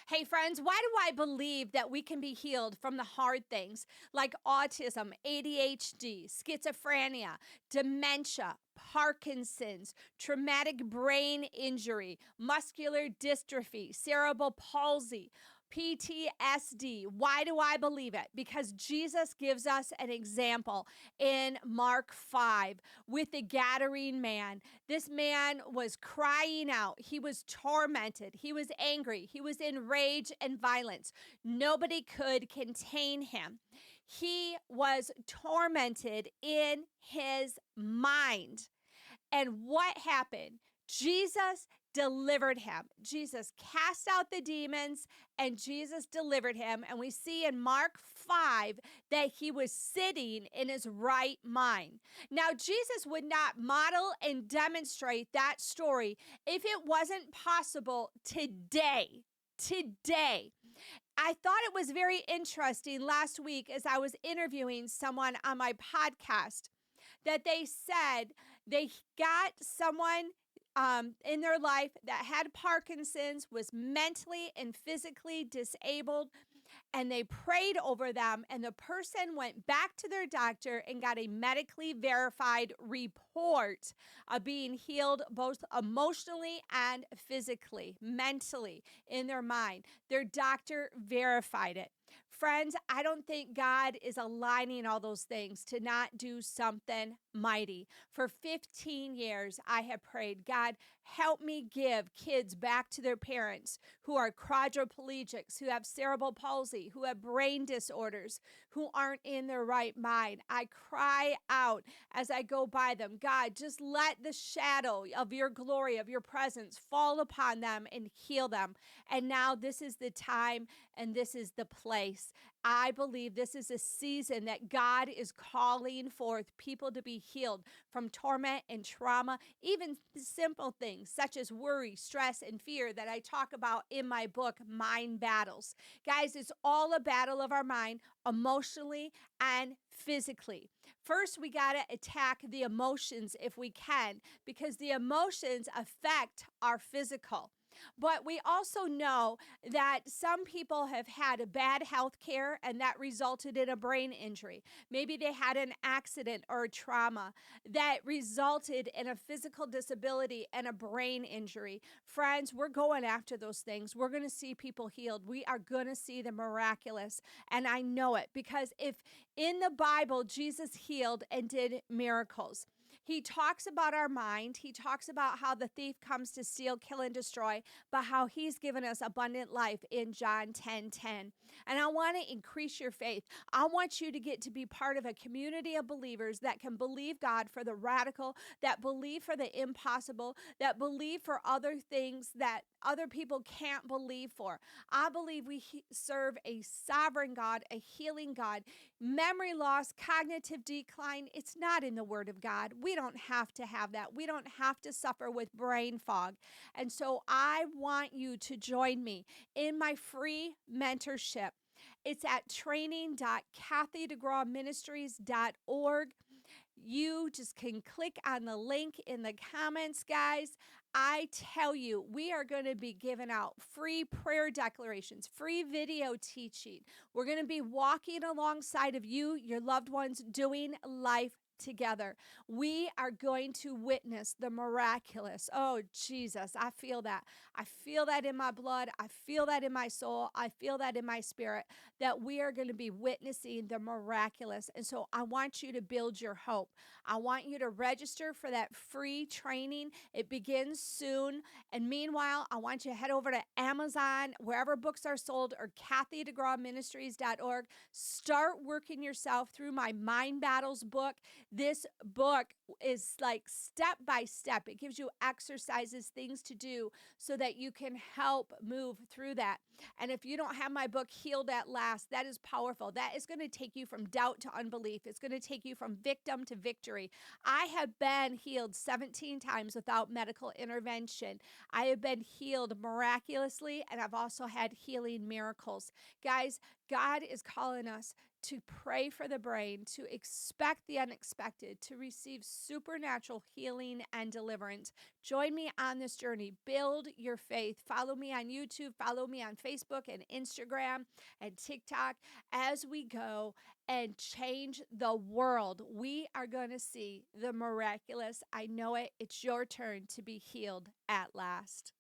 Hey, friends, why do I believe that we can be healed from the hard things like autism, ADHD, schizophrenia, dementia, Parkinson's, traumatic brain injury, muscular dystrophy, cerebral palsy, PTSD? Why do I believe it? Because Jesus gives us an example in Mark 5 with the Gadarene man. This man was crying out. He was tormented. He was angry. He was in rage and violence. Nobody could contain him. He was tormented in his mind. And what happened? Jesus delivered him. Jesus cast out the demons and Jesus delivered him. And we see in Mark 5 that he was sitting in his right mind. Now, Jesus would not model and demonstrate that story if it wasn't possible today. Today. I thought it was very interesting last week as I was interviewing someone on my podcast that they said they got someone in their life that had Parkinson's, was mentally and physically disabled, and they prayed over them, and the person went back to their doctor and got a medically verified report of being healed both emotionally and physically, mentally, in their mind. Their doctor verified it. Friends, I don't think God is aligning all those things to not do something mighty. For 15 years, I have prayed, God, help me give kids back to their parents who are quadriplegics, who have cerebral palsy, who have brain disorders, who aren't in their right mind. I cry out as I go by them, God, just let the shadow of your glory, of your presence fall upon them and heal them. And now this is the time and this is the place. I believe this is a season that God is calling forth people to be healed from torment and trauma, even simple things such as worry, stress, and fear that I talk about in my book, Mind Battles. Guys, it's all a battle of our mind, emotionally and physically. First, we got to attack the emotions if we can, because the emotions affect our physical. But we also know that some people have had a bad health care and that resulted in a brain injury. Maybe they had an accident or a trauma that resulted in a physical disability and a brain injury. Friends, we're going after those things. We're going to see people healed. We are going to see the miraculous. And I know it because if in the Bible, Jesus healed and did miracles. He talks about our mind. He talks about how the thief comes to steal, kill, and destroy, but how he's given us abundant life in John 10:10. And I want to increase your faith. I want you to get to be part of a community of believers that can believe God for the radical, that believe for the impossible, that believe for other things that other people can't believe for. I believe we serve a sovereign God, a healing God. Memory loss, cognitive decline, it's not in the Word of God. We don't have to have that. We don't have to suffer with brain fog. And so I want you to join me in my free mentorship. It's at training.kathyDeGrawMinistries.org. You just can click on the link in the comments, guys. I tell you, we are going to be giving out free prayer declarations, free video teaching. We're going to be walking alongside of you, your loved ones, doing life together. We are going to witness the miraculous. Oh, Jesus, I feel that. I feel that in my blood. I feel that in my soul. I feel that in my spirit, that we are going to be witnessing the miraculous. And so I want you to build your hope. I want you to register for that free training. It begins soon. And meanwhile, I want you to head over to Amazon, wherever books are sold, or KathyDeGrawMinistries.org. Start working yourself through my Mind Battles book. This book is like step by step. It gives you exercises, things to do so that you can help move through that. And if you don't have my book, Healed at Last, that is powerful. That is going to take you from doubt to unbelief. It's going to take you from victim to victory. I have been healed 17 times without medical intervention. I have been healed miraculously, and I've also had healing miracles. Guys, God is calling us to pray for the brain, to expect the unexpected, to receive supernatural healing and deliverance. Join me on this journey. Build your faith. Follow me on YouTube, follow me on Facebook and Instagram and TikTok as we go and change the world. We are going to see the miraculous. I know it. It's your turn to be healed at last.